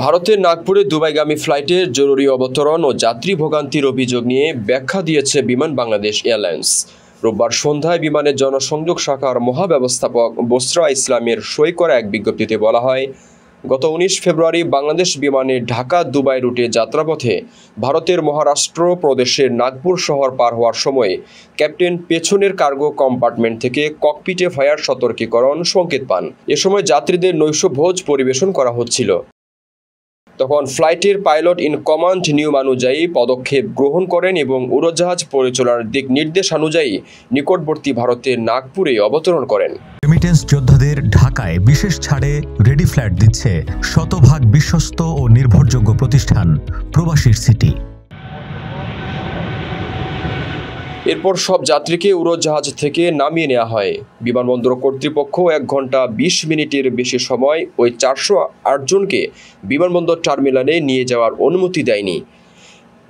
ভারতের নাগপুরে দুবাইগামী ফ্লাইটের জরুরি অবতরণ ও যাত্রী ভোগান্তির অভিযোগ নিয়ে ব্যাখ্যা দিয়েছে বিমান বাংলাদেশ এয়ারলাইন্স। রোববার সন্ধ্যায় বিমানের জনসংযোগ শাখার মহাব্যবস্থাপক বসরা ইসলামের সই করা এক বিজ্ঞপ্তিতে বলা হয়, গত 19 ফেব্রুয়ারি বাংলাদেশ বিমানে ঢাকা দুবাই রুটে যাত্রাপথে ভারতের মহারাষ্ট্র প্রদেশের নাগপুর শহর পার হওয়ার সময় ক্যাপ্টেন পেছনের কার্গো কম্পার্টমেন্ট থেকে ককপিটে ফায়ার সতর্কীকরণ সংকেত পান। এ সময় যাত্রীদের নৈশভোজ পরিবেশন করা হচ্ছিল। তখন ফ্লাইটের পাইলট ইন কমান্ড নিয়ম অনুযায়ী পদক্ষেপ গ্রহণ করেন এবং উড়োজাহাজ পরিচালনার দিক নির্দেশানুযায়ী নিকটবর্তী ভারতের নাগপুরে অবতরণ করেন। রেমিটেন্স যোদ্ধাদের ঢাকায় বিশেষ ছাড়ে রেডি ফ্ল্যাট দিচ্ছে শতভাগ বিশ্বস্ত ও নির্ভরযোগ্য প্রতিষ্ঠান প্রবাসীর সিটি। এরপর সব যাত্রীকে উড়োজাহাজ থেকে নামিয়ে নেওয়া হয়। বিমানবন্দর কর্তৃপক্ষ 1 ঘন্টা 20 মিনিটের বেশি সময় ওই 408 জনকে বিমানবন্দর টার্মিনালে নিয়ে যাওয়ার অনুমতি দেয়নি।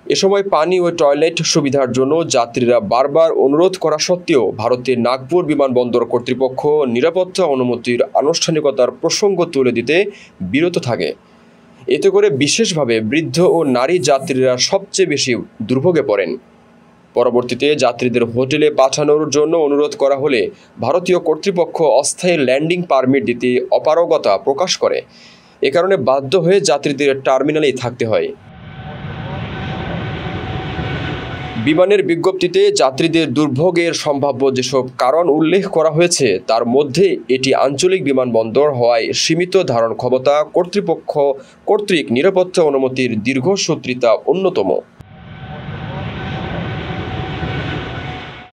এ সময় পানি ও টয়লেট সুবিধার জন্য যাত্রীরা বারবার অনুরোধ করা সত্ত্বেও ভারতের নাগপুর বিমানবন্দর কর্তৃপক্ষ নিরাপত্তা অনুমতির আনুষ্ঠানিকতার প্রসঙ্গ তুলে দিতে বিরত থাকে। এতে করে বিশেষভাবে বৃদ্ধ ও নারী যাত্রীরা সবচেয়ে বেশি দুর্ভোগে পড়েন। পরবর্তীতে যাত্রীদের হোটেলে পাঠানোর জন্য অনুরোধ করা হলে ভারতীয় কর্তৃপক্ষ অস্থায়ী ল্যান্ডিং পারমিট দিতে অপারগতা প্রকাশ করে। এ কারণে বাধ্য হয়ে যাত্রীদের টার্মিনালেই থাকতে হয়। বিমানের বিজ্ঞপ্তিতে যাত্রীদের দুর্ভোগের সম্ভাব্য যেসব কারণ উল্লেখ করা হয়েছে তার মধ্যে এটি আঞ্চলিক বিমানবন্দর হওয়ায় সীমিত ধারণ ক্ষমতা, কর্তৃপক্ষ কর্তৃক নিরাপত্তা অনুমতির দীর্ঘসূত্রিতা অন্যতম।